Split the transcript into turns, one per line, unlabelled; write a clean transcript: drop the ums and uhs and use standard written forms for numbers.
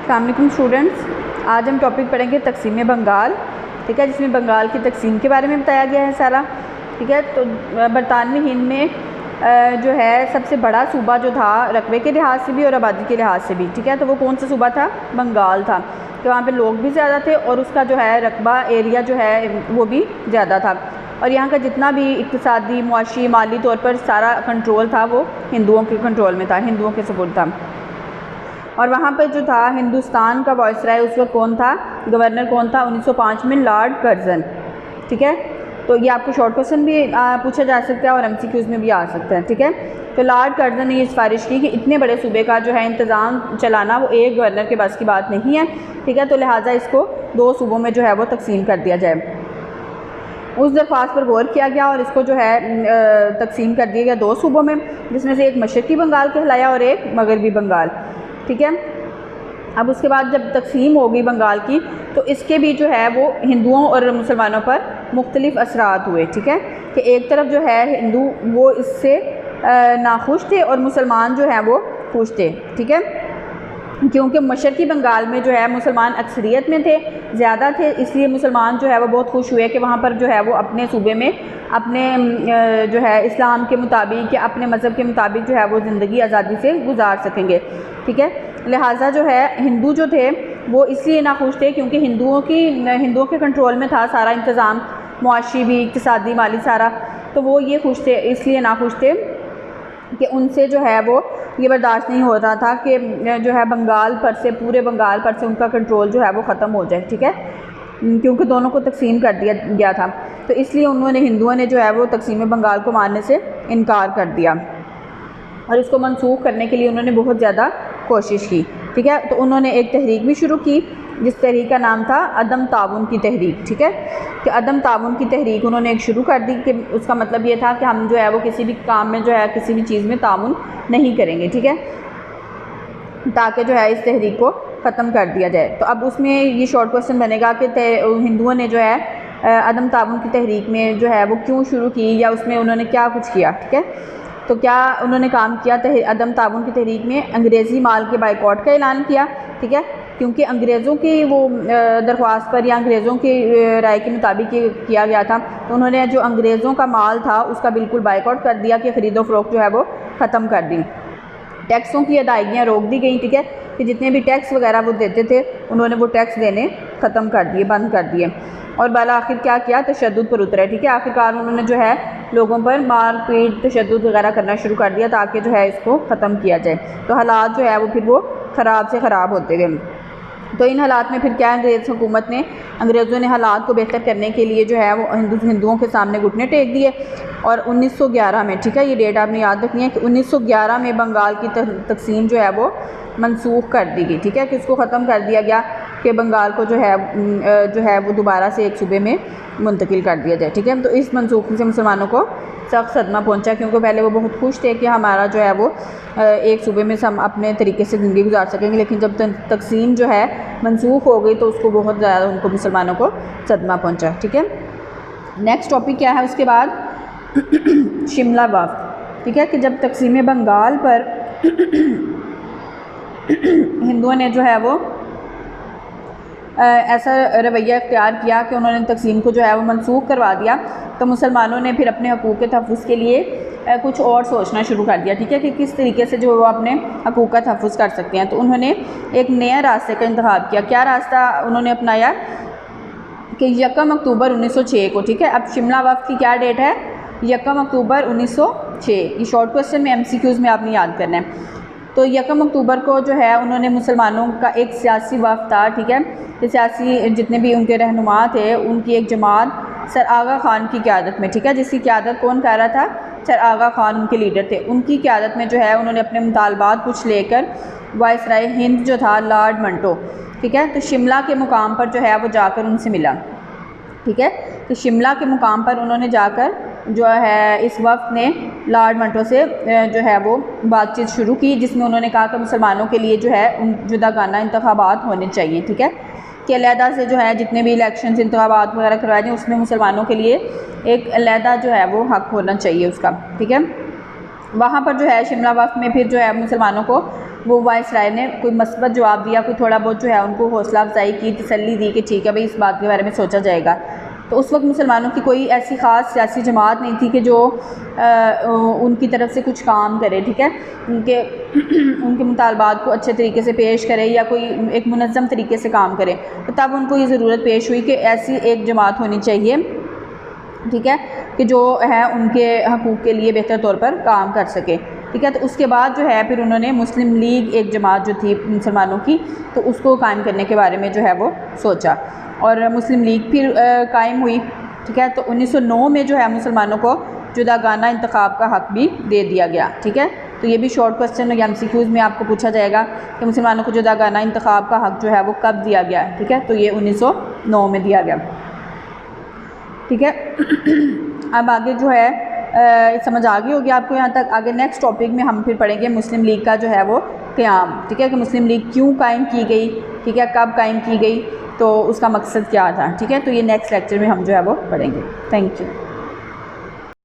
अस्सलाम वालेकुम स्टूडेंट्स, आज हम टॉपिक पढ़ेंगे तकसीम बंगाल। ठीक है, जिसमें बंगाल की तकसीम के बारे में बताया गया है सारा। ठीक है, तो बरतानवी हिंद में जो है सबसे बड़ा सूबा जो था रकबे के लिहाज से भी और आबादी के लिहाज से भी, ठीक है, तो वो कौन सा सूबा था? बंगाल था। कि वहाँ पे लोग भी ज़्यादा थे और उसका जो है रकबा एरिया जो है वो भी ज़्यादा था। और यहाँ का जितना भी इक़्तिसादी, मुआशी, माली तौर पर सारा कंट्रोल था वो हिंदुओं के कंट्रोल में था, हिंदुओं के सपोर्ट था। और वहाँ पर जो था हिंदुस्तान का वायसराय उस वक्त कौन था, गवर्नर कौन था? 1905 में लॉर्ड कर्जन। ठीक है, तो ये आपको शॉर्ट क्वेश्चन भी पूछा जा सकता है और MCQs में भी आ सकता है। ठीक है, तो लॉर्ड कर्जन ने ये सिफारिश की कि इतने बड़े सूबे का जो है इंतज़ाम चलाना वो एक गवर्नर के बस की बात नहीं है। ठीक है, तो लिहाजा इसको दो सूबों में जो है वो तकसीम कर दिया जाए। उस दरख्वास्त पर गौर किया गया और इसको जो है तकसीम कर दिया गया दो सूबों में, जिसमें से एक मशरक़ी बंगाल कहलाया और एक मगरबी बंगाल। ठीक है, अब उसके बाद जब तकसीम हो गई बंगाल की तो इसके भी जो है वो हिंदुओं और मुसलमानों पर मुख्तलिफ असरात हुए। ठीक है, कि एक तरफ जो है हिंदू वो इससे नाखुश थे और मुसलमान जो है वो खुश थे। ठीक है, क्योंकि मशरक़ी बंगाल में जो है मुसलमान अक्सरियत में थे, ज़्यादा थे, इसलिए मुसलमान जो है वो बहुत खुश हुए कि वहाँ पर जो है वो अपने सूबे में अपने जो है इस्लाम के मुताबिक या अपने मज़हब के मुताबिक जो है वो ज़िंदगी आज़ादी से गुजार सकेंगे। ठीक है, लिहाजा जो है हिंदू जो थे वो इसलिए नाखुश थे क्योंकि हिंदुओं के कंट्रोल में था सारा इंतज़ाम, मुआशी भी, इक़्तिसादी, माली सारा, तो वो ये खुश थे, इसलिए नाखुश थे कि उनसे जो है वो ये बर्दाश्त नहीं हो रहा था कि जो है बंगाल पर से, पूरे बंगाल पर से उनका कंट्रोल जो है वो ख़त्म हो जाए। ठीक है, क्योंकि दोनों को तकसीम कर दिया गया था, तो इसलिए हिंदुओं ने जो है वो तकसीम बंगाल को मानने से इनकार कर दिया और इसको मनसूख करने के लिए उन्होंने बहुत ज़्यादा कोशिश की। ठीक है, तो उन्होंने एक तहरीक भी शुरू की जिस तहरीक का नाम था अदम ताउन की तहरीक। ठीक है, कि अदम ताउन की तहरीक उन्होंने एक शुरू कर दी कि उसका मतलब ये था कि हम जो है वो किसी भी काम में जो है किसी भी चीज़ में ताउन नहीं करेंगे। ठीक है, ताकि जो है इस तहरीक को ख़त्म कर दिया जाए। तो अब उसमें ये शॉर्ट क्वेश्चन बनेगा कि हिंदुओं ने जो है अदम ताउन की तहरीक में जो है वो क्यों शुरू की या उसमें उन्होंने क्या कुछ किया। ठीक है, तो क्या उन्होंने काम किया? अदम ताउन की तहरीक में अंग्रेज़ी माल के बाइकआउट का ऐलान किया। ठीक है, क्योंकि अंग्रेज़ों की वो दरख्वास्त पर या अंग्रेज़ों की राय के मुताबिक ये किया गया था, तो उन्होंने जो अंग्रेज़ों का माल था उसका बिल्कुल बाइकआउट कर दिया कि ख़रीदो फ़रोख्त जो है वो ख़त्म कर दी। टैक्सों की अदायगियाँ रोक दी गई। ठीक है, कि जितने भी टैक्स वगैरह वो देते थे उन्होंने वो टैक्स देने ख़त्म कर दिए, बंद कर दिए। और बाला आखिर क्या किया? तशद्दुद पर उतरे। ठीक है, आखिरकार उन्होंने जो है लोगों पर मार पीट, तशद्दुद वगैरह करना शुरू कर दिया ताकि जो है इसको ख़त्म किया जाए। तो हालात जो है वो फिर वो ख़राब से ख़राब होते गए। तो इन हालात में फिर क्या अंग्रेज़ों ने हालात को बेहतर करने के लिए जो है वो हिंदुओं के सामने घुटने टेक दिए। और 1911 में, ठीक है, ये डेट आपने याद रखनी है कि 1911 में बंगाल की तकसीम जो है वो मनसूख कर दी गई। ठीक है, कि इसको ख़त्म कर दिया गया कि बंगाल को जो है वो दोबारा से एक सूबे में मुंतकिल कर दिया जाए। ठीक है, तो इस मनसूखी से मुसलमानों को सख्त सदमा पहुंचा क्योंकि पहले वो बहुत खुश थे कि हमारा जो है वो एक सूबे में हम अपने तरीके से ज़िंदगी गुजार सकेंगे, लेकिन जब तकसीम जो है मनसूख हो गई तो उसको बहुत ज़्यादा उनको मुसलमानों को सदमा पहुंचा। ठीक है, नेक्स्ट टॉपिक क्या है उसके बाद? शिमला वफ़द। ठीक है, कि जब तकसीम बंगाल पर हिंदुओं ने जो है वो ऐसा रवैया इख्तियार किया कि उन्होंने तकसीम को जो है वो मनसूख करवा दिया, तो मुसलमानों ने फिर अपने हकूक़ के तहफ़्फ़ुज़ के लिए कुछ और सोचना शुरू कर दिया। ठीक है, कि किस तरीके से जो वो अपने हकूक़ का तहफ़्फ़ुज़ कर सकते हैं। तो उन्होंने एक नया रास्ते का इंतख़ाब किया। क्या रास्ता उन्होंने अपनाया? कि 1 अक्टूबर 1906 को, ठीक है, अब शिमला वफ़द की क्या डेट है? 1 अक्टूबर 1906। ये शॉर्ट क्वेश्चन में MCQs में आपने याद करना है। तो 1 अक्टूबर को जो है उन्होंने मुसलमानों का एक सियासी वफ़द था। ठीक है, कि सियासी जितने भी उनके रहनुमा थे उनकी एक जमात सर आगा ख़ान की क़यादत में, ठीक है, जिसकी क़यादत कौन कर रहा था? सर आगा ख़ान उनके लीडर थे। उनकी क़यादत में जो है उन्होंने अपने मुतालबात कुछ लेकर वायसराय हिंद जो था लॉर्ड मंटो, ठीक है, तो शिमला के मुकाम पर जो है वो जाकर उनसे मिला। ठीक है, तो शिमला के मुकाम पर उन्होंने जाकर जो है इस वक्त ने लॉर्ड मंटो से जो है वो बातचीत शुरू की, जिसमें उन्होंने कहा कि मुसलमानों के लिए जो है जुदागाना इंतखाबात होने चाहिए। ठीक है, कि अलहदा से जो है जितने भी इलेक्शन इंतखाबात वगैरह करवाए जाएँ उसमें मुसलमानों के लिए एक अलहदा जो है वो हक़ होना चाहिए उसका। ठीक है, वहाँ पर जो है शिमला वफ़द में फिर जो है मुसलमानों को वो वाइसराय ने कोई मस्बत जवाब दिया, कोई थोड़ा बहुत जो है उनको हौसला अफजाई की, तसल्ली दी कि ठीक है भाई इस बात के बारे में सोचा जाएगा। तो उस वक्त मुसलमानों की कोई ऐसी ख़ास सियासी जमात नहीं थी कि जो उनकी तरफ से कुछ काम करे, ठीक है, उनके उनके मुतालबात को अच्छे तरीके से पेश करे या कोई एक मुनज़्ज़म तरीके से काम करे। तो तब उनको ये ज़रूरत पेश हुई कि ऐसी एक जमात होनी चाहिए, ठीक है, कि जो है उनके हकूक़ के लिए बेहतर तौर पर काम कर सके, ठीक है। तो उसके बाद जो है फिर उन्होंने मुस्लिम लीग एक जमात जो थी मुसलमानों की, तो उसको कायम करने के बारे में जो है वो सोचा और मुस्लिम लीग फिर कायम हुई, ठीक है। तो 1909 में जो है मुसलमानों को जुदागाना इंतखाब का हक़ भी दे दिया गया, ठीक है। तो ये भी शॉर्ट क्वेश्चन या MCQs में आपको पूछा जाएगा कि मुसलमानों को जुदागाना इंतखाब का हक़ जो है वो कब दिया गया है, ठीक है। तो ये 1909 में दिया गया, ठीक है। अब आगे जो है समझ आ गई होगी आपको यहाँ तक। आगे नेक्स्ट टॉपिक में हम फिर पढ़ेंगे मुस्लिम लीग का जो है वो क़याम, ठीक है, कि मुस्लिम लीग क्यों कायम की गई, ठीक है, कब कायम की गई, तो उसका मकसद क्या था, ठीक है। तो ये नेक्स्ट लेक्चर में हम जो है वो पढ़ेंगे। Thank you.